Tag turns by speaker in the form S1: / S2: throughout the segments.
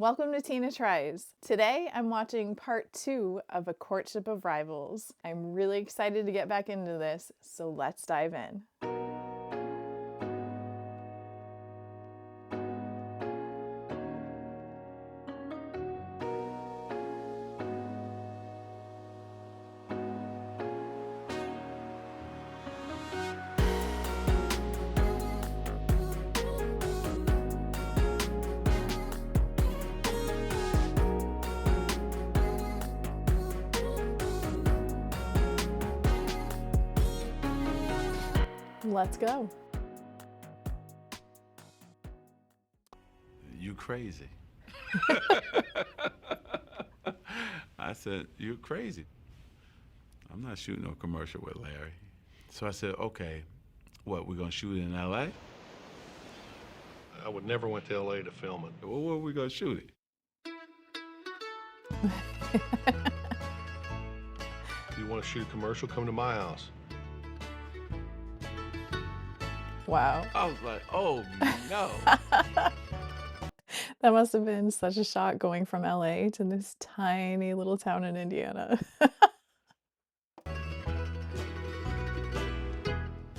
S1: Welcome to Tina Tries. Today I'm watching part 2 of A Courtship of Rivals. I'm really excited to get back into this, so let's dive in. Let's go.
S2: You crazy. I said, you're crazy. I'm not shooting no commercial with Larry. So I said, okay, what, we're gonna shoot it in LA?
S3: I would never went to LA to film it.
S2: Well, where are we gonna shoot it?
S3: If you want to shoot a commercial, come to my house.
S1: Wow.
S2: I was like, oh no.
S1: That must have been such a shock going from LA to this tiny little town in Indiana.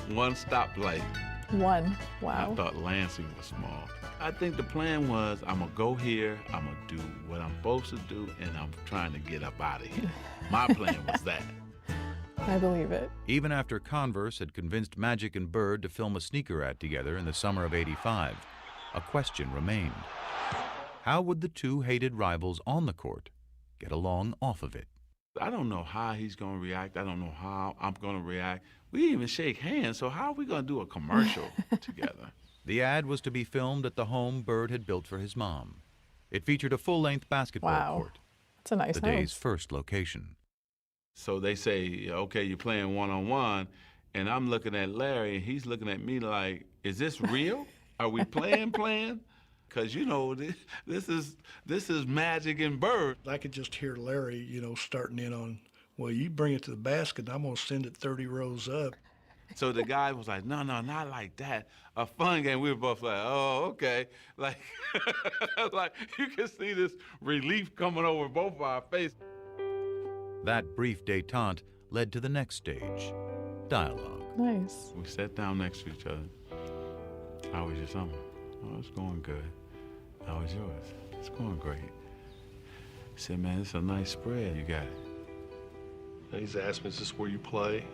S2: One stoplight.
S1: One. Wow.
S2: I thought Lansing was small. I think the plan was, I'm gonna go here, I'm gonna do what I'm supposed to do, and I'm trying to get up out of here. My plan was that.
S1: I believe it.
S4: Even after Converse had convinced Magic and Bird to film a sneaker ad together in the summer of '85, a question remained. How would the two hated rivals on the court get along off of it?
S2: I don't know how he's gonna react. I don't know how I'm gonna react. We didn't even shake hands, so how are we gonna do a commercial together?
S4: The ad was to be filmed at the home Bird had built for his mom. It featured a full-length basketball court,
S1: That's a nice
S4: the
S1: house.
S4: day's first location.
S2: So they say, okay, you're playing one-on-one, and I'm looking at Larry, and he's looking at me like, is this real? Are we playing? Because, you know, this is Magic and Bird.
S5: I could just hear Larry, starting in on, well, you bring it to the basket, and I'm going to send it 30 rows up.
S2: So the guy was like, no, not like that. A fun game. We were both like, oh, okay. Like, like you can see this relief coming over both of our faces.
S4: That brief détente led to the next stage, dialogue.
S1: Nice.
S2: We sat down next to each other. How was your summer? Oh, it's going good. How was yours? It's going great. He said, man, it's a nice spread you got.
S3: And he's asked me, is this where you play?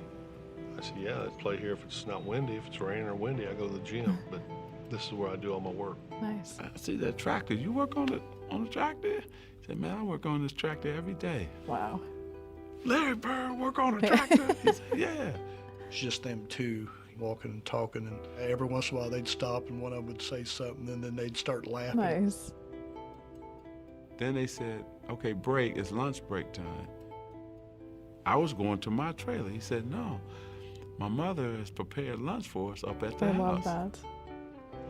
S3: I said, yeah, I play here if it's not windy. If it's raining or windy, I go to the gym. But this is where I do all my work.
S1: Nice.
S2: I see that tractor. You work on the tractor? He said, man, I work on this tractor every day.
S1: Wow.
S2: Larry Bird work on a tractor? He said, yeah.
S5: It's just them two walking and talking, and every once in a while they'd stop and one of them would say something, and then they'd start laughing.
S1: Nice.
S2: Then they said, okay, break, it's lunch break time. I was going to my trailer. He said, no, my mother has prepared lunch for us up at the
S1: I
S2: house.
S1: love that.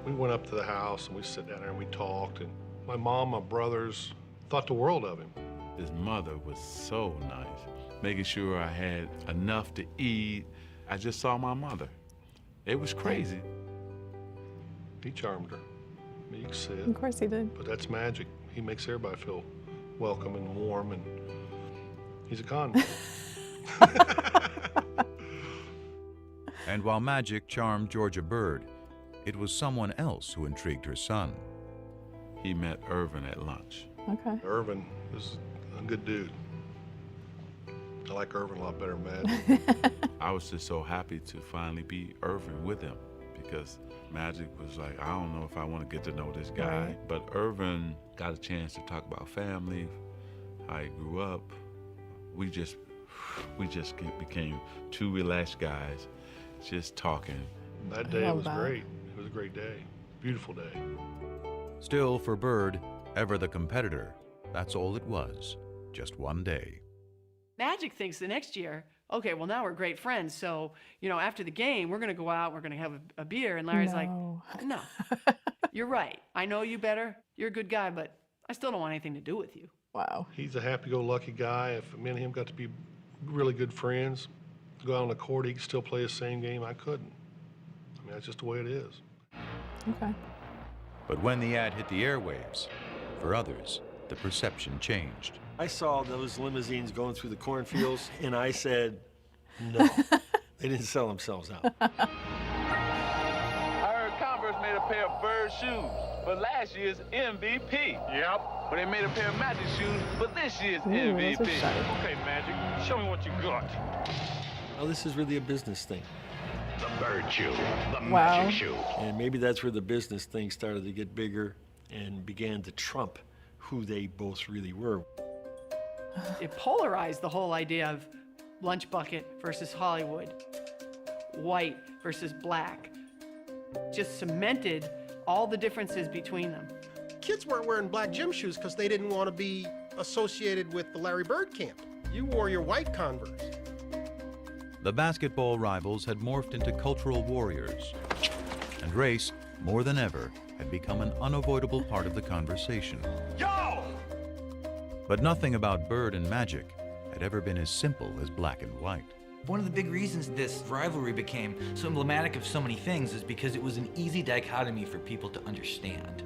S3: We went up to the house, and we sat down there, and we talked. And my mom, my brothers thought the world of him.
S2: His mother was so nice, making sure I had enough to eat. I just saw my mother. It was crazy.
S3: He charmed her. I mean, you can see it.
S1: Of course he did.
S3: But that's Magic. He makes everybody feel welcome and warm, and he's a con.
S4: And while Magic charmed Georgia Bird, it was someone else who intrigued her son.
S2: He met Irvin at lunch.
S1: Okay.
S3: Irvin is a good dude. I like Irvin a lot better than Magic.
S2: I was just so happy to finally be Irvin with him, because Magic was like, I don't know if I want to get to know this guy.
S1: Right.
S2: But Irvin got a chance to talk about family, how he grew up. We just became two relaxed guys, just talking.
S3: That day
S1: love
S3: was
S1: that.
S3: great. It was a great day. Beautiful day.
S4: Still, for Bird, ever the competitor, that's all it was, just one day.
S6: Magic thinks the next year, okay, well, now we're great friends. So, after the game, we're going to go out, we're going to have a beer. And Larry's like, no, you're right. I know you better. You're a good guy, but I still don't want anything to do with you.
S1: Wow.
S3: He's a happy-go-lucky guy. If me and him got to be really good friends, go out on the court, he could still play the same game. I couldn't. That's just the way it is.
S1: Okay.
S4: But when the ad hit the airwaves, For others, the perception changed.
S7: I saw those limousines going through the cornfields, and I said, no. They didn't sell themselves out.
S8: I heard Converse made a pair of Bird shoes for last year's MVP. Yep. But they made a pair of Magic shoes for this year's MVP.
S3: Okay, Magic, show me what you got.
S7: Well, this is really a business thing.
S8: The Bird shoe, the
S1: Wow.
S8: Magic shoe.
S7: And maybe that's where the business thing started to get bigger and began to trump who they both really were.
S6: It polarized the whole idea of lunch bucket versus Hollywood, white versus black. Just cemented all the differences between them.
S9: Kids weren't wearing black gym shoes because they didn't want to be associated with the Larry Bird camp. You wore your white Converse.
S4: The basketball rivals had morphed into cultural warriors, and race, more than ever, had become an unavoidable part of the conversation.
S8: Yo!
S4: But nothing about Bird and Magic had ever been as simple as black and white.
S10: One of the big reasons this rivalry became so emblematic of so many things is because it was an easy dichotomy for people to understand.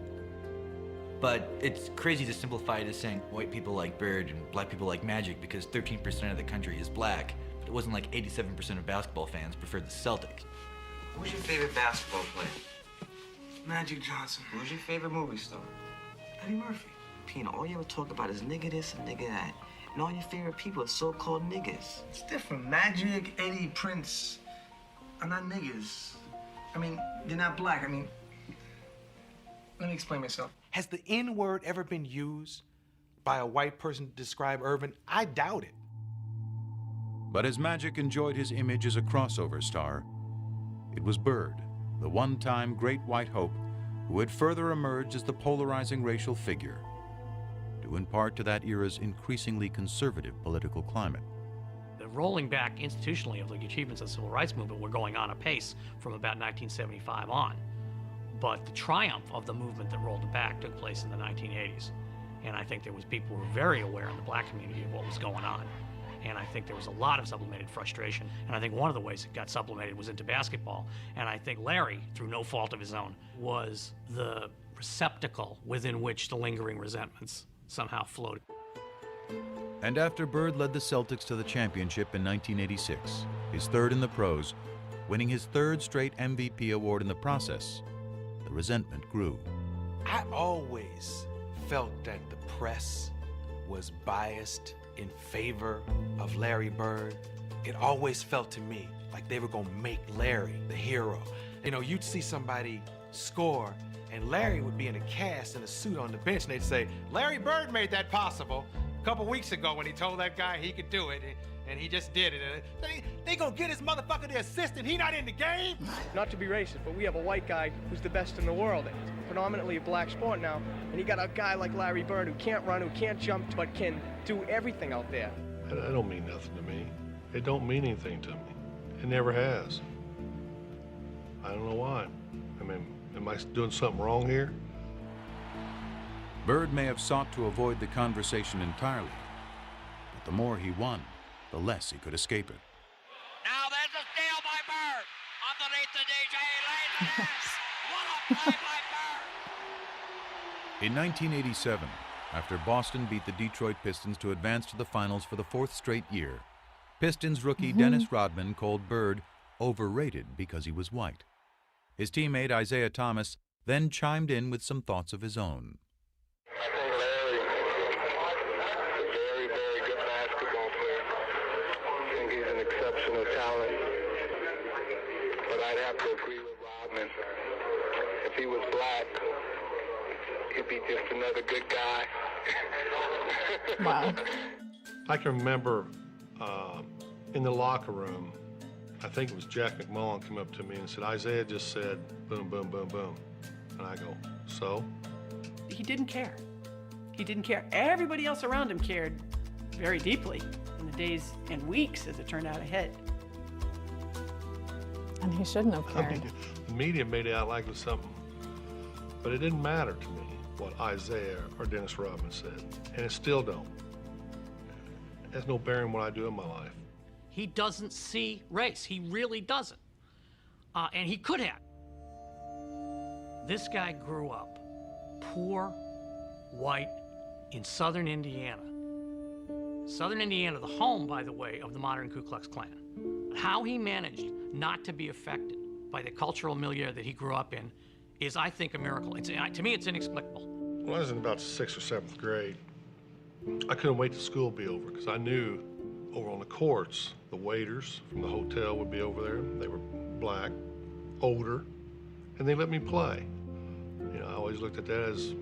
S10: But it's crazy to simplify it as saying white people like Bird and black people like Magic because 13% of the country is black. But it wasn't like 87% of basketball fans preferred the Celtics.
S11: Who's your favorite basketball player? Magic Johnson. Who's your favorite movie star? Eddie Murphy. Pina, all you ever talk about is nigga this and nigga that. And all your favorite people are so-called niggas. It's different. Magic, Eddie, Prince are not niggas. I mean, they're not black. I mean, let me explain myself.
S12: Has the N-word ever been used by a white person to describe Irvin? I doubt it.
S4: But as Magic enjoyed his image as a crossover star, it was Bird, the one-time great white hope, who had further emerged as the polarizing racial figure, due in part to that era's increasingly conservative political climate.
S13: The rolling back institutionally of the achievements of the civil rights movement were going on apace from about 1975 on. But the triumph of the movement that rolled it back took place in the 1980s. And I think there was people who were very aware in the black community of what was going on. And I think there was a lot of sublimated frustration. And I think one of the ways it got sublimated was into basketball. And I think Larry, through no fault of his own, was the receptacle within which the lingering resentments somehow floated.
S4: And after Bird led the Celtics to the championship in 1986, his third in the pros, winning his third straight MVP award in the process, the resentment grew.
S12: I always felt that the press was biased in favor of Larry Bird. It always felt to me like they were gonna make Larry the hero. You know, you'd see somebody score and Larry would be in a cast in a suit on the bench and they'd say, Larry Bird made that possible a couple weeks ago when he told that guy he could do it, and he just did it. They gonna get his motherfucker the assist and he not in the game?
S9: Not to be racist, but we have a white guy who's the best in the world. It's predominantly a black sport now, and you got a guy like Larry Bird who can't run, who can't jump, but can do everything out there.
S3: That don't mean nothing to me. It don't mean anything to me. It never has. I don't know why. I mean, am I doing something wrong here?
S4: Bird may have sought to avoid the conversation entirely, but the more he won, the less he could escape it.
S14: Now there's a steal by Bird. Underneath the DJ, lays it in. What a play by Bird.
S4: In 1987, after Boston beat the Detroit Pistons to advance to the finals for the fourth straight year, Pistons rookie Dennis Rodman called Bird overrated because he was white. His teammate Isaiah Thomas then chimed in with some thoughts of his own.
S15: I think Larry is a very, very good basketball player. I think he's an exceptional talent. But I'd have to agree with Rodman. If he was black, he'd be just another good guy.
S1: Wow.
S3: I can remember in the locker room, I think it was Jack McMullen came up to me and said, Isaiah just said, boom, boom, boom, boom. And I go, so?
S6: He didn't care. He didn't care. Everybody else around him cared very deeply in the days and weeks, as it turned out, ahead.
S1: And he shouldn't have cared.
S3: I mean, the media made it out like it was something. But it didn't matter to me what Isaiah or Dennis Rodman said. And it still don't. It has no bearing what I do in my life.
S13: He doesn't see race. He really doesn't. And he could have. This guy grew up poor, white, in southern Indiana. Southern Indiana, the home, by the way, of the modern Ku Klux Klan. How he managed not to be affected by the cultural milieu that he grew up in is, I think, a miracle. To me, it's inexplicable.
S3: When I was in about 6th or 7th grade, I couldn't wait till school to be over because I knew over on the courts, the waiters from the hotel would be over there. They were black, older, and they let me play. You know, I always looked at that as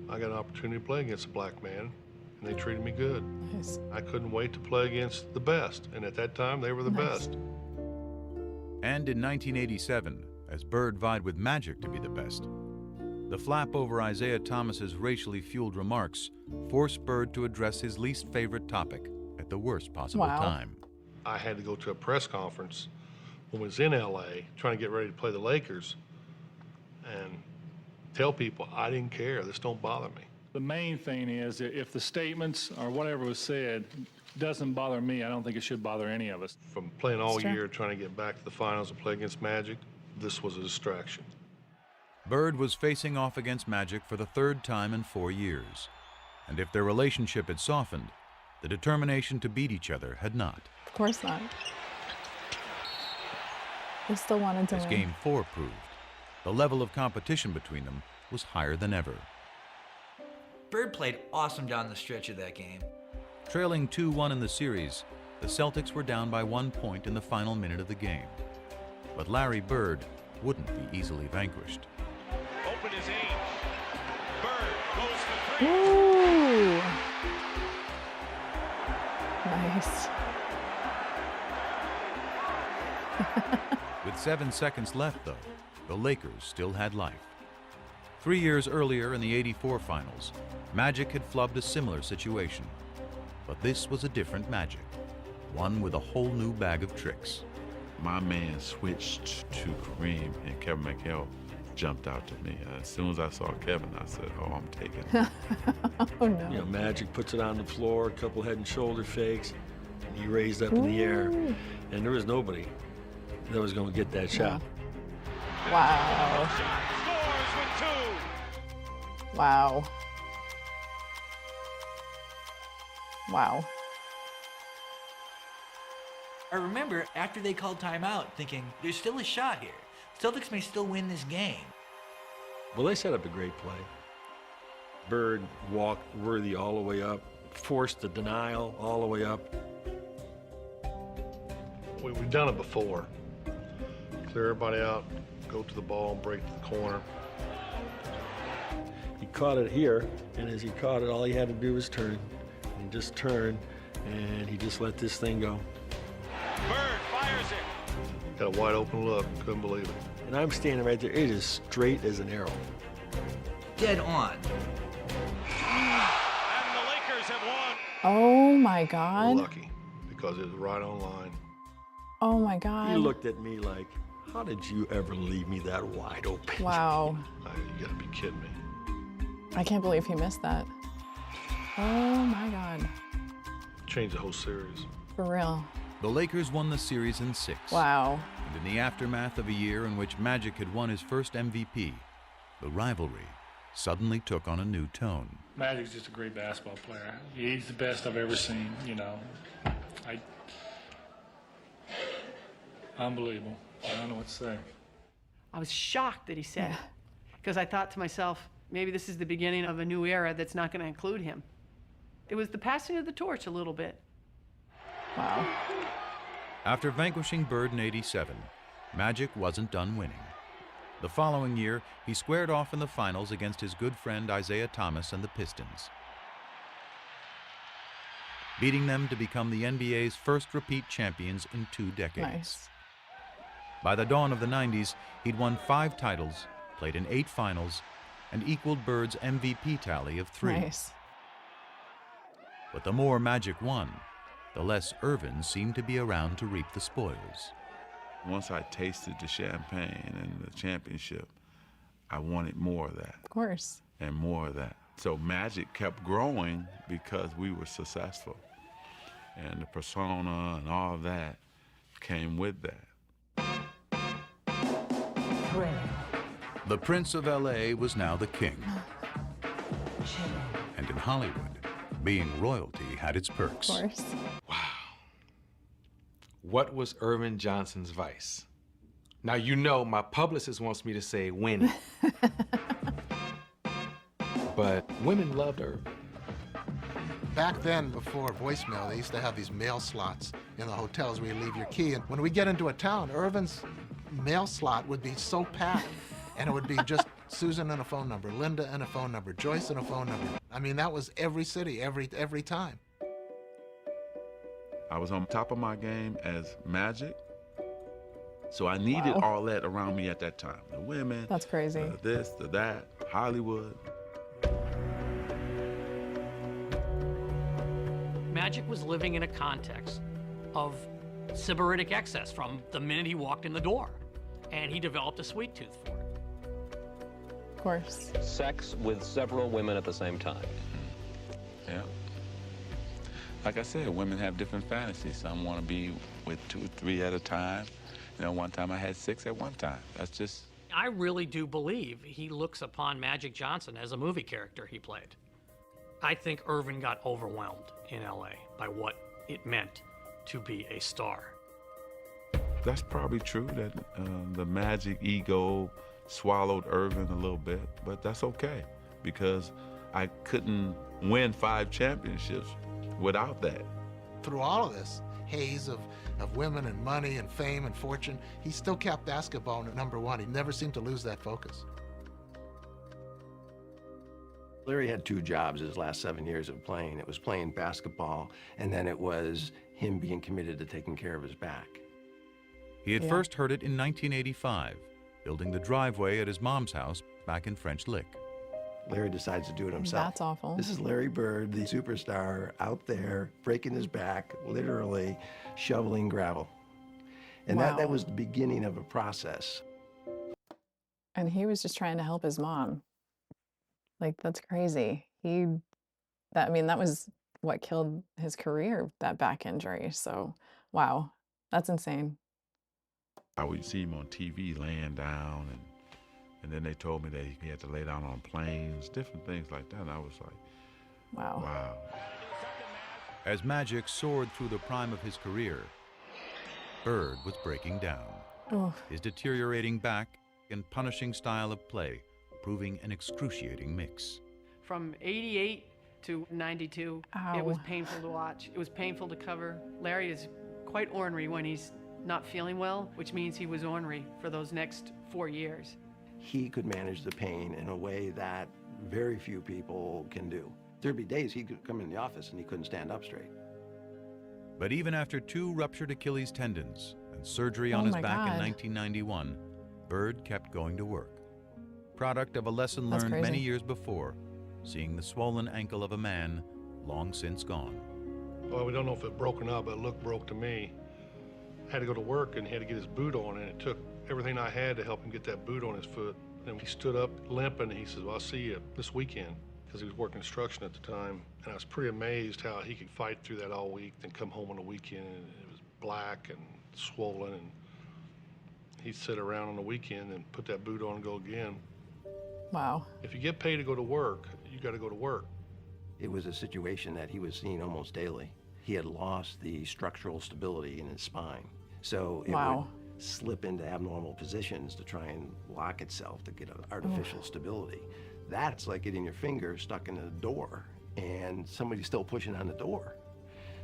S3: I got an opportunity to play against a black man, and they treated me good.
S1: Nice.
S3: I couldn't wait to play against the best, and at that time, they were the best.
S4: And in 1987, as Bird vied with Magic to be the best, the flap over Isaiah Thomas's racially fueled remarks forced Bird to address his least favorite topic at the worst possible time.
S3: I had to go to a press conference when I was in LA trying to get ready to play the Lakers and tell people I didn't care, this don't bother me.
S16: The main thing is if the statements or whatever was said doesn't bother me, I don't think it should bother any of us.
S3: From playing all year, trying to get back to the finals and play against Magic, this was a distraction.
S4: Bird was facing off against Magic for the third time in 4 years. And if their relationship had softened, the determination to beat each other had not.
S1: Of course not. They still wanted to
S4: As
S1: win.
S4: Game 4 proved, the level of competition between them was higher than ever.
S10: Bird played awesome down the stretch of that game.
S4: Trailing 2-1 in the series, the Celtics were down by 1 point in the final minute of the game. But Larry Bird wouldn't be easily vanquished.
S14: Open his aim. Bird goes for three.
S1: Ooh. Nice.
S4: With 7 seconds left, though, the Lakers still had life. 3 years earlier in the '84 finals, Magic had flubbed a similar situation. But this was a different Magic, one with a whole new bag of tricks.
S2: My man switched to Kareem, and Kevin McHale jumped out to me. As soon as I saw Kevin, I said, oh, I'm taking it.
S1: Oh, no.
S7: You know, Magic puts it on the floor, a couple head and shoulder fakes, and he raised up in the air. And there was nobody that was going to get that shot.
S1: Wow.
S14: Scores with 2.
S1: Wow. Wow.
S10: I remember after they called timeout thinking, there's still a shot here. Celtics may still win this game.
S7: Well, they set up a great play. Bird walked Worthy all the way up, forced the denial all the way up.
S3: We've done it before. Clear everybody out, go to the ball, and break to the corner.
S7: He caught it here, and as he caught it, all he had to do was turn. And he just turned, and he just let this thing go.
S14: Bird fires it.
S3: Got a wide open look, couldn't believe it.
S7: And I'm standing right there. It is straight as an arrow.
S10: Dead on.
S14: And the Lakers have won.
S1: Oh my God.
S3: Lucky, because it was right on line.
S1: Oh my God.
S7: He looked at me like, how did you ever leave me that wide open?
S1: Wow.
S3: You gotta be kidding me.
S1: I can't believe he missed that. Oh my God.
S3: Changed the whole series.
S1: For real.
S4: The Lakers won the series in 6.
S1: Wow.
S4: And in the aftermath of a year in which Magic had won his first MVP, the rivalry suddenly took on a new tone.
S16: Magic's just a great basketball player. He's the best I've ever seen, you know. Unbelievable. I don't know what to say.
S6: I was shocked that he said it, because I thought to myself, maybe this is the beginning of a new era that's not going to include him. It was the passing of the torch a little bit.
S1: Wow.
S4: After vanquishing Bird in '87, Magic wasn't done winning. The following year, he squared off in the finals against his good friend Isaiah Thomas and the Pistons, beating them to become the NBA's first repeat champions in 2 decades.
S1: Nice.
S4: By the dawn of the '90s, he'd won 5 titles, played in 8 finals, and equaled Bird's MVP tally of 3.
S1: Nice.
S4: But the more Magic won, the less Irvin seemed to be around to reap the spoils.
S2: Once I tasted the champagne and the championship, I wanted more of that.
S1: Of course.
S2: And more of that. So Magic kept growing because we were successful. And the persona and all of that came with that.
S4: The Prince of LA was now the king. And in Hollywood, being royalty had its perks.
S1: Of course.
S12: What was Irvin Johnson's vice? Now, you know my publicist wants me to say winning. But women loved Irvin.
S17: Back then, before voicemail, they used to have these mail slots in the hotels where you leave your key. And when we get into a town, Irvin's mail slot would be so packed. And it would be just Susan and a phone number, Linda and a phone number, Joyce and a phone number. I mean, that was every city, every time.
S2: I was on top of my game as Magic, so I needed all that around me at that time. The women,
S1: that's crazy.
S2: The this, the that, Hollywood.
S13: Magic was living in a context of sybaritic excess from the minute he walked in the door, and he developed a sweet tooth for it.
S1: Of course.
S18: Sex with several women at the same time.
S2: Yeah. Like I said, women have different fantasies. Some want to be with 2 or 3 at a time. You know, one time I had 6 at one time. That's just...
S13: I really do believe he looks upon Magic Johnson as a movie character he played. I think Irvin got overwhelmed in LA by what it meant to be a star.
S2: That's probably true that the Magic ego swallowed Irvin a little bit, but that's okay because I couldn't win 5 championships without that.
S17: Through all of this haze of women and money and fame and fortune, he still kept basketball at #1. He never seemed to lose that focus.
S19: Larry had 2 jobs his last 7 years of playing. It was playing basketball, and then it was him being committed to taking care of his back.
S4: He had first heard it in 1985, building the driveway at his mom's house back in French Lick.
S19: Larry decides to do it himself.
S1: That's awful.
S19: This is Larry Bird, the superstar, out there breaking his back, literally shoveling gravel. And that was the beginning of a process.
S1: And he was just trying to help his mom. Like, that's crazy. That was what killed his career, that back injury. So, wow, that's insane.
S2: I would see him on TV laying down, and then they told me that he had to lay down on planes, different things like that. And I was like, wow.
S4: As Magic soared through the prime of his career, Bird was breaking down. His deteriorating back and punishing style of play proving an excruciating mix.
S6: From 88 to 92, it was painful to watch. It was painful to cover. Larry is quite ornery when he's not feeling well, which means he was ornery for those next 4 years.
S19: He could manage the pain in a way that very few people can do. There'd be days he could come in the office and he couldn't stand up straight.
S4: But even after 2 ruptured Achilles tendons and surgery on his back in 1991, Bird kept going to work. Product of a lesson learned many years before, seeing the swollen ankle of a man long since gone.
S3: Well, we don't know if it broke or not, but it looked broke to me. I had to go to work and he had to get his boot on, and it took everything I had to help him get that boot on his foot. And he stood up limping, and he says, well, I'll see you this weekend, because he was working construction at the time. And I was pretty amazed how he could fight through that all week, then come home on the weekend, and it was black and swollen, and he'd sit around on the weekend and put that boot on and go again.
S1: Wow.
S3: If you get paid to go to work, you got to go to work.
S19: It was a situation that he was seeing almost daily. He had lost the structural stability in his spine. So it would slip into abnormal positions to try and lock itself to get an artificial stability. That's like getting your finger stuck in a door and somebody's still pushing on the door.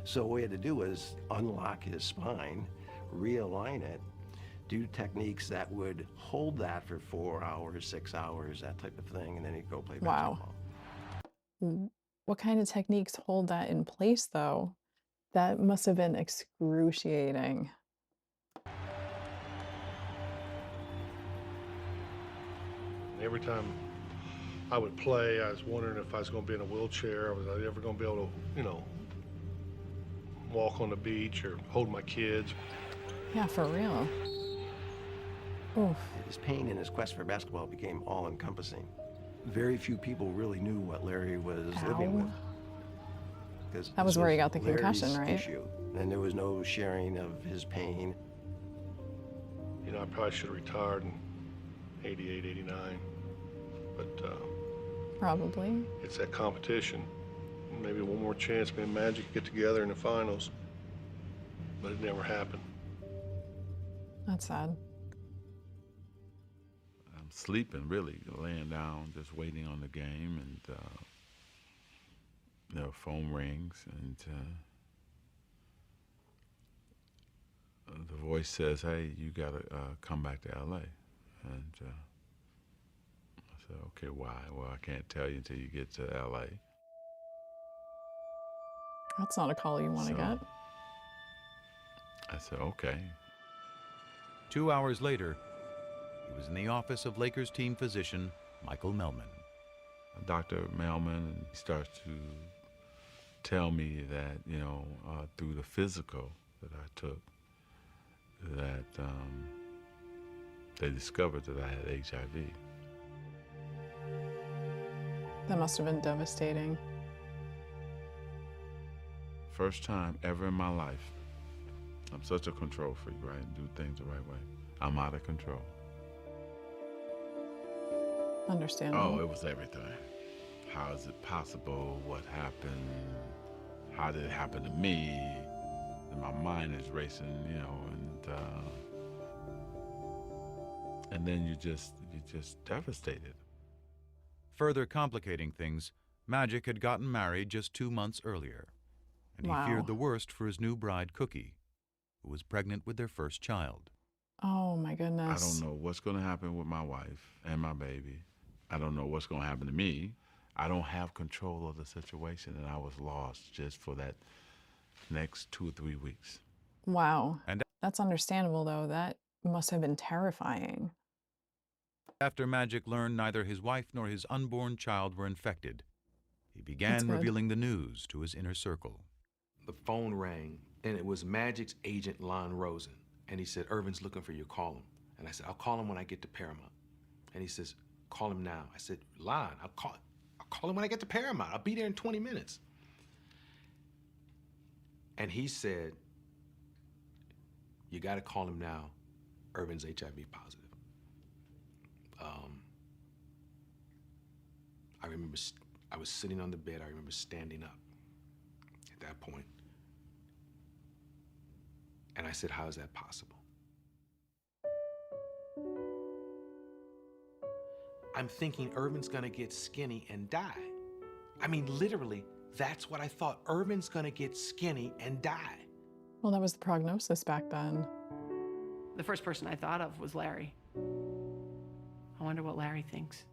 S19: So what we had to do was unlock his spine, realign it, do techniques that would hold that for 4 hours, 6 hours, that type of thing, and then he'd go play basketball.
S1: What kind of techniques hold that in place, though? That must have been excruciating.
S3: Every time I would play, I was wondering if I was going to be in a wheelchair. Was I ever going to be able to, walk on the beach or hold my kids?
S1: Yeah, for real. Oof.
S19: His pain in his quest for basketball became all-encompassing. Very few people really knew what Larry was living with. Because
S1: that was where he got the concussion,
S19: Larry's
S1: right?
S19: Issue. And there was no sharing of his pain.
S3: I probably should have retired in 88, 89. But
S1: Probably.
S3: It's that competition. Maybe one more chance, me and Magic could get together in the finals. But it never happened.
S1: That's sad.
S2: I'm sleeping, really, laying down, just waiting on the game, and the phone rings, and the voice says, "Hey, you gotta come back to LA." And I said, "Okay, why?" "Well, I can't tell you until you get to LA."
S1: That's not a call you want to get.
S2: I said, "Okay."
S4: 2 hours later, he was in the office of Lakers team physician Michael Melman.
S2: Dr. Melman starts to tell me that, through the physical that I took, that they discovered that I had HIV.
S1: That must have been devastating.
S2: First time ever in my life. I'm such a control freak, right? And do things the right way. I'm out of control.
S1: Understandable.
S2: Oh, it was everything. How is it possible? What happened? How did it happen to me? And my mind is racing, and then you're just devastated.
S4: Further complicating things, Magic had gotten married just 2 months earlier, and he feared the worst for his new bride, Cookie, who was pregnant with their first child.
S1: Oh my goodness.
S2: I don't know what's going to happen with my wife and my baby. I don't know what's going to happen to me. I don't have control of the situation, and I was lost just for that next 2 or 3 weeks.
S1: Wow. And that's understandable, though. That must have been terrifying.
S4: After Magic learned neither his wife nor his unborn child were infected, he began revealing the news to his inner circle.
S12: The phone rang, and it was Magic's agent, Lon Rosen. And he said, "Irvin's looking for you, call him." And I said, "I'll call him when I get to Paramount." And he says, "Call him now." I said, "Lon, I'll call him when I get to Paramount. I'll be there in 20 minutes. And he said, "You gotta call him now. Irvin's HIV positive." I remember I was sitting on the bed. I remember standing up at that point. And I said, "How is that possible?" I'm thinking Irvin's gonna get skinny and die. I mean, literally, that's what I thought. Irvin's gonna get skinny and die.
S1: Well, that was the prognosis back then.
S6: The first person I thought of was Larry. I wonder what Larry thinks.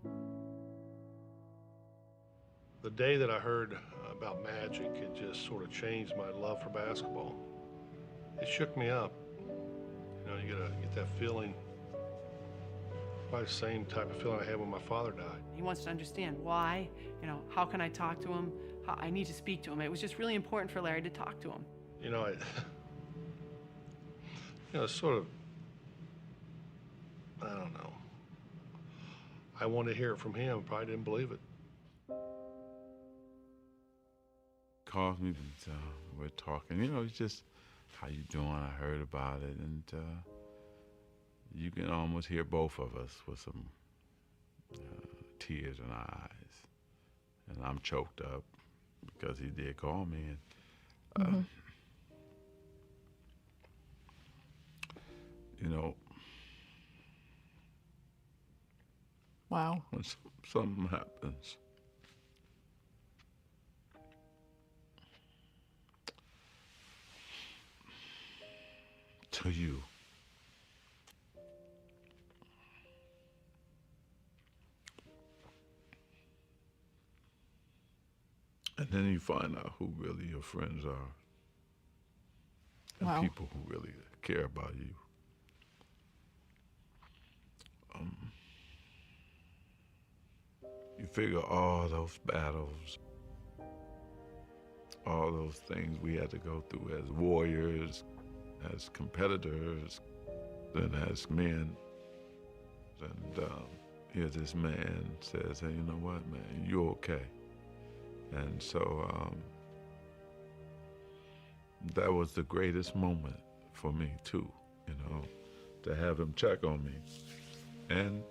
S3: The day that I heard about Magic, it just sort of changed my love for basketball. It shook me up. You get that feeling, probably the same type of feeling I had when my father died.
S6: He wants to understand why, how can I talk to him? How I need to speak to him. It was just really important for Larry to talk to him.
S3: It's sort of, I don't know. I wanted to hear it from him, probably didn't believe it.
S2: Calls me, and we're talking. It's just, "How you doing? I heard about it." And you can almost hear both of us with some tears in our eyes. And I'm choked up because he did call me. And,
S1: wow.
S2: When something happens, to you, and then you find out who really your friends are, and people who really care about you. You figure all those battles, all those things we had to go through as warriors, as competitors, and as men. And here this man says, "Hey, you know what, man, you're okay." And so that was the greatest moment for me too, to have him check on me and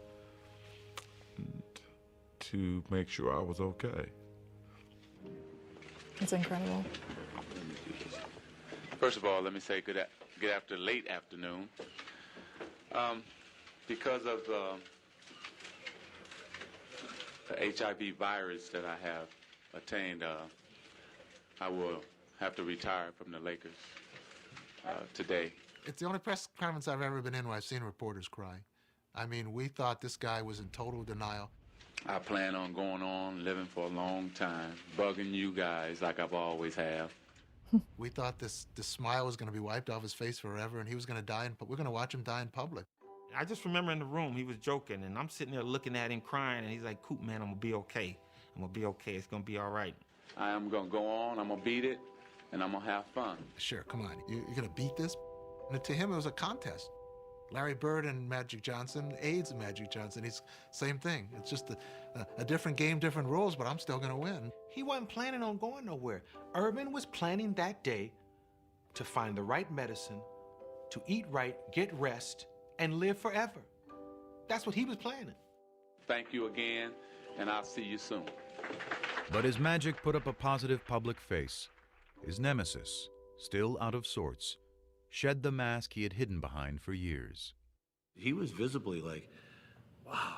S2: to to make sure I was okay.
S1: It's incredible.
S2: First of all, let me say good late afternoon. Because of the HIV virus that I have attained, I will have to retire from the Lakers today.
S17: It's the only press conference I've ever been in where I've seen reporters cry. I mean, we thought this guy was in total denial.
S2: I plan on going on, living for a long time, bugging you guys like I've always have.
S17: We thought this smile was going to be wiped off his face forever, and he was going to die, but we're going to watch him die in public.
S20: I just remember in the room, he was joking, and I'm sitting there looking at him crying, and he's like, Coop, man, I'm going to be okay. I'm going to be okay. It's going to be all right.
S2: I am going to go on, I'm going to beat it, and I'm going to have fun.
S17: Sure, come on. You're going to beat this? And to him, it was a contest. Larry Bird and Magic Johnson, AIDS and Magic Johnson, it's same thing. It's just a different game, different rules, but I'm still going to win.
S12: He wasn't planning on going nowhere. Urban was planning that day to find the right medicine, to eat right, get rest, and live forever. That's what he was planning.
S2: Thank you again, and I'll see you soon.
S4: But his Magic put up a positive public face. His nemesis, still out of sorts, shed the mask he had hidden behind for years.
S21: He was visibly like, wow,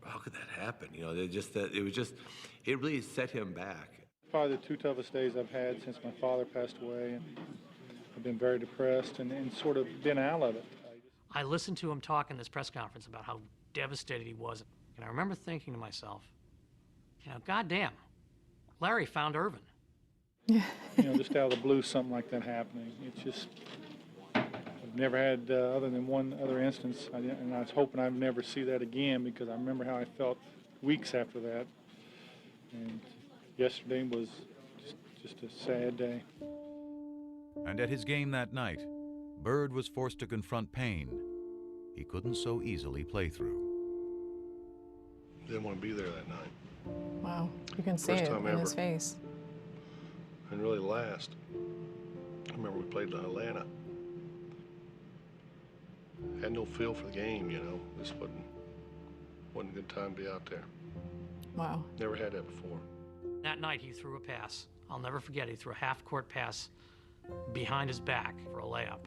S21: how could that happen? You know, it really set him back.
S16: Probably the two toughest days I've had since my father passed away, and I've been very depressed and sort of been out of it.
S13: I listened to him talk in this press conference about how devastated he was, and I remember thinking to myself, you know, goddamn, Larry found Irvin.
S16: You know, just out of the blue, something like that happening. It's just, I've never had, other than one other instance, and I was hoping I'd never see that again, because I remember how I felt weeks after that. And yesterday was just a sad day.
S4: And at his game that night, Bird was forced to confront pain he couldn't so easily play through.
S3: Didn't want to be there that night.
S1: Wow, you can see
S3: First
S1: it
S3: time
S1: in
S3: ever.
S1: his face.
S3: And really last. I remember we played in Atlanta. Had no feel for the game, you know. This wasn't a good time to be out there.
S1: Wow.
S3: Never had that before.
S13: That night he threw a pass. I'll never forget, he threw a half-court pass behind his back for a layup.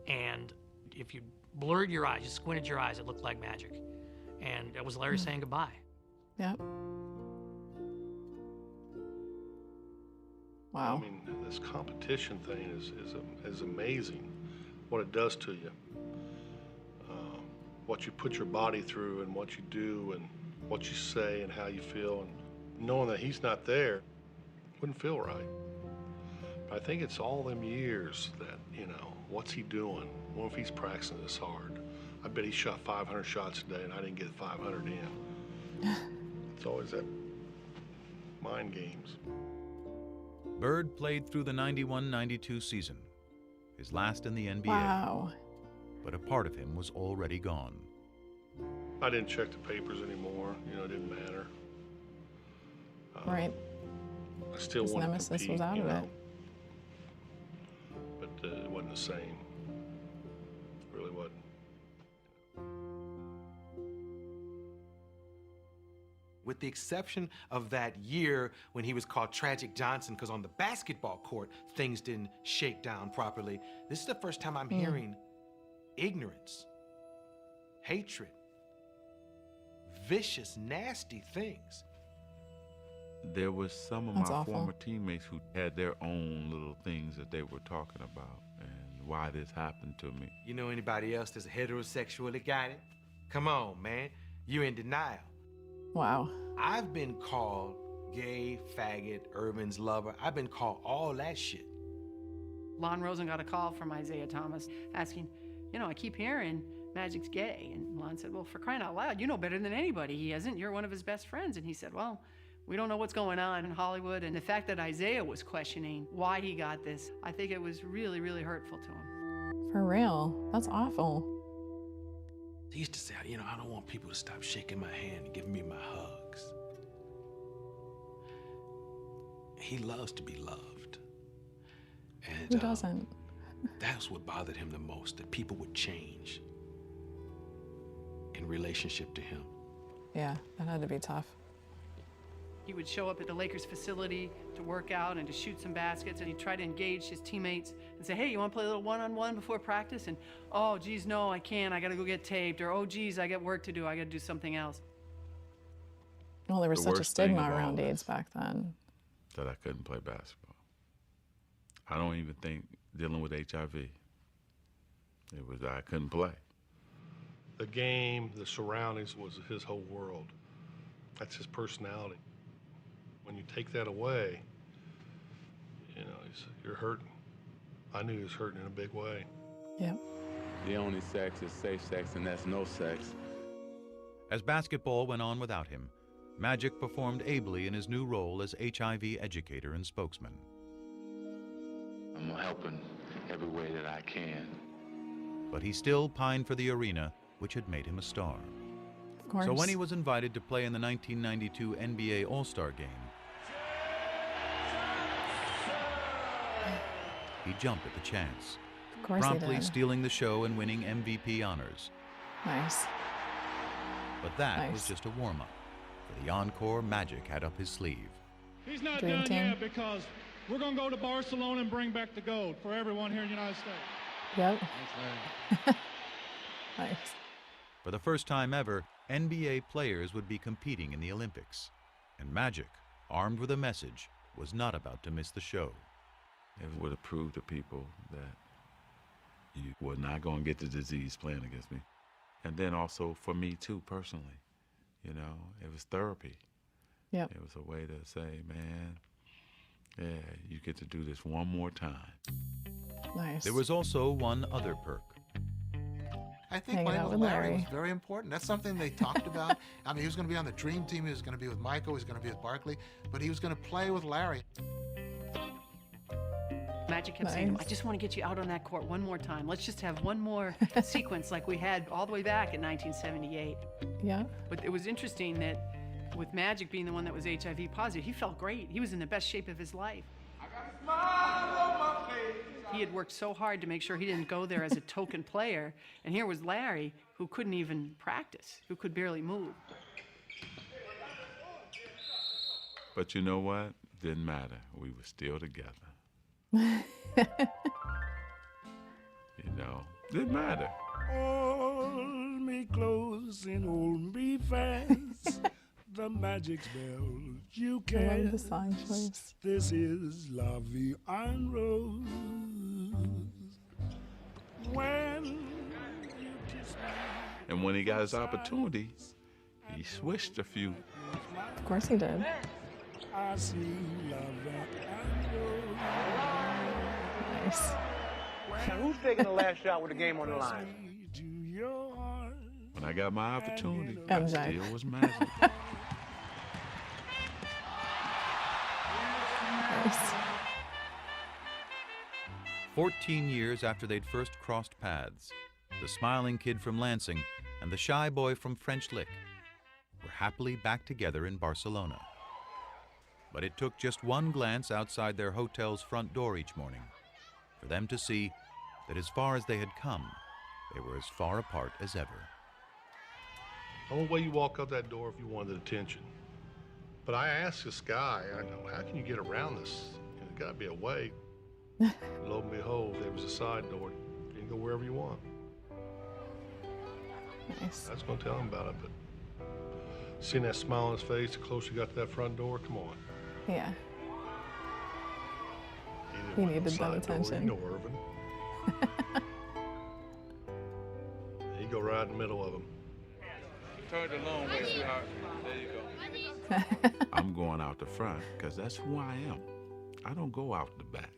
S13: And if you blurred your eyes, you squinted your eyes, it looked like magic. And it was Larry saying goodbye.
S1: Yep. Wow.
S3: I mean, this competition thing is amazing, what it does to you. What you put your body through and what you do and what you say and how you feel. And knowing that he's not there wouldn't feel right. But I think it's all them years that, you know, what's he doing? What if he's practicing this hard? I bet he shot 500 shots a day and I didn't get 500 in. It's always that mind games.
S4: Bird played through the 91-92 season, his last in the NBA.
S1: Wow.
S4: But a part of him was already gone.
S3: I didn't check the papers anymore. You know, it didn't matter.
S1: Right.
S3: I still
S1: His
S3: wanted to
S1: nemesis
S3: compete,
S1: was out
S3: you
S1: of
S3: know.
S1: it.
S3: But it wasn't the same. It really wasn't.
S12: With the exception of that year when he was called Tragic Johnson, because on the basketball court, things didn't shake down properly. This is the first time I'm hearing ignorance, hatred, vicious, nasty things.
S2: There was some of
S1: That's
S2: my
S1: awful.
S2: former teammates who had their own little things that they were talking about and why this happened to me.
S12: You know anybody else that's heterosexual that got it? Come on, man. You're in denial.
S1: Wow.
S12: I've been called gay, faggot, Irvin's lover. I've been called all that shit.
S6: Lon Rosen got a call from Isaiah Thomas asking, you know, I keep hearing Magic's gay. And Lon said, well, for crying out loud, you know better than anybody. He isn't. You're one of his best friends. And he said, well, we don't know what's going on in Hollywood. And the fact that Isaiah was questioning why he got this, I think it was really, really hurtful to him.
S1: For real. That's awful.
S12: He used to say, you know, I don't want people to stop shaking my hand and giving me my hugs. He loves to be loved. And
S1: Who doesn't?
S12: that's what bothered him the most, that people would change in relationship to him.
S1: Yeah, that had to be tough.
S6: He would show up at the Lakers facility to work out and to shoot some baskets, and he'd try to engage his teammates and say, hey, you want to play a little one-on-one before practice? And, oh, geez, no, I can't. I got to go get taped. Or, oh, geez, I got work to do. I got to do something else.
S1: Well, there was such a
S2: worst thing
S1: stigma
S2: of all
S1: around
S2: this
S1: AIDS back then.
S2: that I couldn't play basketball. I don't even think dealing with HIV. It was I couldn't play.
S3: The game, the surroundings was his whole world. That's his personality. When you take that away, you know, you're hurting. I knew he was hurting in a big way.
S1: Yep.
S5: The only sex is safe sex, and that's no sex.
S4: As basketball went on without him, Magic performed ably in his new role as HIV educator and spokesman.
S8: I'm helping every way that I can.
S4: But he still pined for the arena, which had made him a star.
S1: Of course.
S4: So when he was invited to play in the 1992 NBA All-Star Game, he jumped at the chance,
S1: Of course
S4: promptly
S1: he did.
S4: stealing the show and winning MVP honors.
S1: Nice.
S4: But that was
S1: Nice.
S4: just a warm-up. For the encore, Magic had up his sleeve.
S22: He's not
S1: Dream
S22: done
S1: team.
S22: yet because we're going to go to Barcelona and bring back the gold for everyone here in the United States.
S1: Yep. Nice.
S4: For the first time ever, NBA players would be competing in the Olympics. And Magic, armed with a message, was not about to miss the show.
S2: It would have proved to people that you were not going to get the disease playing against me. And then also for me too, personally, you know, it was therapy.
S1: Yep.
S2: It was a way to say, man, yeah, you get to do this one more time.
S1: Nice.
S4: There was also one other perk.
S17: I think
S1: Hanging
S17: playing
S1: out
S17: with
S1: with
S17: Larry
S1: Larry.
S17: was very important. That's something they talked about. I mean, he was going to be on the Dream Team. He was going to be with Michael. He was going to be with Barkley. But he was going to play with Larry.
S6: Magic kept saying to him, I
S1: Nice.
S6: just want to get you out on that court one more time. Let's just have one more sequence like we had all the way back in 1978.
S1: Yeah.
S6: But it was interesting that with Magic being the one that was HIV positive, he felt great. He was in the best shape of his life. He had worked so hard to make sure he didn't go there as a token player. And here was Larry, who couldn't even practice, who could barely move.
S2: But you know what? Didn't matter. We were still together. You know, didn't matter.
S23: Hold me close and hold me fast. The magic spell you
S1: I love
S23: cast.
S1: the song choice.
S23: This is La Vie en Rose. When you kiss me.
S2: And when he got his opportunity, he switched a few.
S1: Of course he did.
S23: I see La Vie en Rose.
S1: Nice.
S24: Now, who's taking the last shot with the game on the line?
S2: When I got my opportunity, I
S1: MJ.
S2: still was Magic.
S1: Nice.
S4: 14 years after they'd first crossed paths, the smiling kid from Lansing and the shy boy from French Lick were happily back together in Barcelona. But it took just one glance outside their hotel's front door each morning for them to see that as far as they had come, they were as far apart as ever.
S3: The only way you walk out that door if you wanted attention. But I asked this guy, I know, how can you get around this? There's got to be a way. Lo and behold, there was a side door. You can go wherever you want.
S1: Nice.
S3: I was going to tell him about it, but seeing that smile on his face, the closer you got to that front door, come on.
S1: Yeah.
S3: didn't
S1: He
S3: want no
S1: needed that
S3: side door,
S1: attention.
S3: You know, Irvin. You go right in the middle of them.
S8: Turn the long way, sweetheart. There you go.
S2: I'm going out the front because that's who I am. I don't go out the back.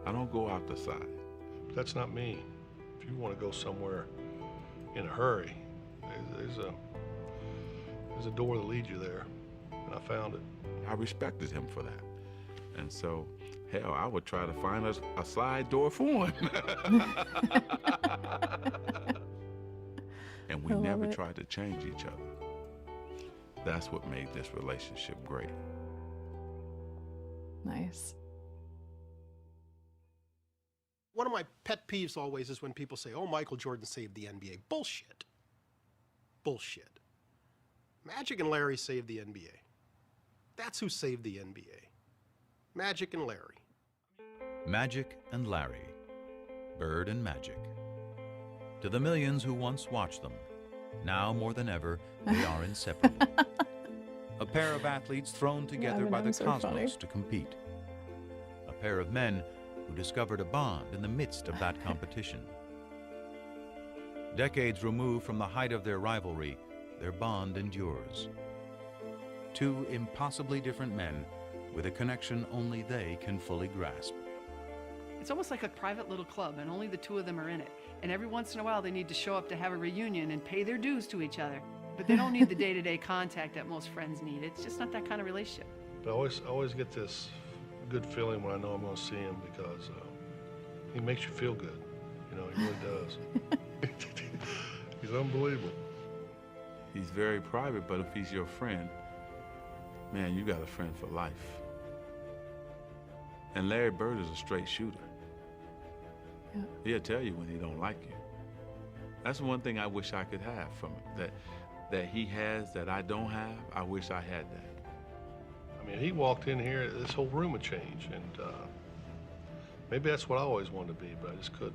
S2: I don't go out the side.
S3: That's not me. If you want to go somewhere in a hurry, there's a door that leads you there, and I found it.
S2: I respected him for that. And so, hell, I would try to find a side door for him. And we
S1: I love
S2: never
S1: it.
S2: tried to change each other. That's what made this relationship great.
S1: Nice.
S25: One of my pet peeves always is when people say, oh, Michael Jordan saved the NBA. Bullshit. Bullshit. Magic and Larry saved the NBA. That's who saved the NBA. Magic and Larry.
S4: Magic and Larry. Bird and Magic. To the millions who once watched them, now more than ever, they are inseparable. A pair of athletes thrown together by the cosmos to compete. A pair of men who discovered a bond in the midst of that competition. Decades removed from the height of their rivalry, their bond endures. Two impossibly different men with a connection only they can fully grasp.
S6: It's almost like a private little club, and only the two of them are in it. And every once in a while, they need to show up to have a reunion and pay their dues to each other. But they don't need the day-to-day contact that most friends need. It's just not that kind of relationship.
S3: But I always get this good feeling when I know I'm going to see him because he makes you feel good. You know, he really does. He's unbelievable.
S2: He's very private, but if he's your friend, man, you got a friend for life. And Larry Bird is a straight shooter. Yeah. He'll tell you when he don't like you. That's one thing I wish I could have from him, that he has that I don't have. I wish I had that.
S3: I mean, he walked in here, this whole room would change, and maybe that's what I always wanted to be, but I just couldn't.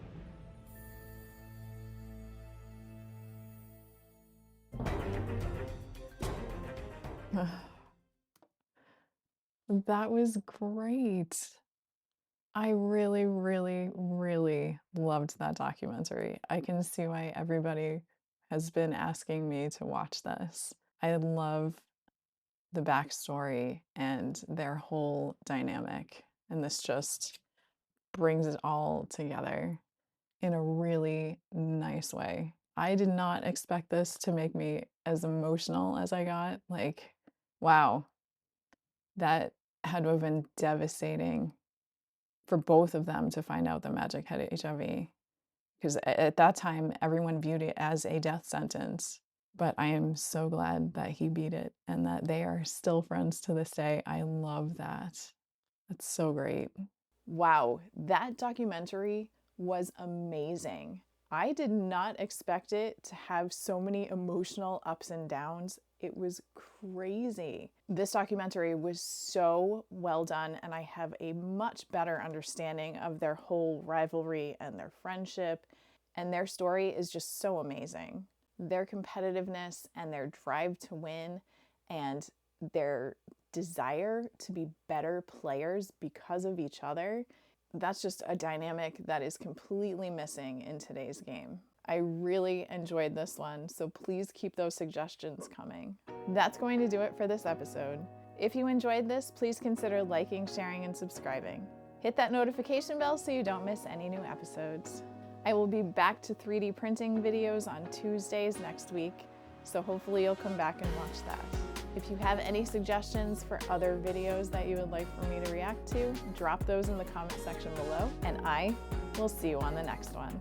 S1: That was great. I really, really, really loved that documentary. I can see why everybody has been asking me to watch this. I love the backstory and their whole dynamic, and this just brings it all together in a really nice way. I did not expect this to make me as emotional as I got. Like, wow, that had to have been devastating for both of them to find out that Magic had HIV. Because at that time, everyone viewed it as a death sentence. But I am so glad that he beat it and that they are still friends to this day. I love that. That's so great. Wow, that documentary was amazing. I did not expect it to have so many emotional ups and downs. It was crazy. This documentary was so well done, and I have a much better understanding of their whole rivalry and their friendship, and their story is just so amazing. Their competitiveness and their drive to win and their desire to be better players because of each other, that's just a dynamic that is completely missing in today's game. I really enjoyed this one, so please keep those suggestions coming. That's going to do it for this episode. If you enjoyed this, please consider liking, sharing, and subscribing. Hit that notification bell so you don't miss any new episodes. I will be back to 3D printing videos on Tuesdays next week, so hopefully you'll come back and watch that. If you have any suggestions for other videos that you would like for me to react to, drop those in the comment section below, and I will see you on the next one.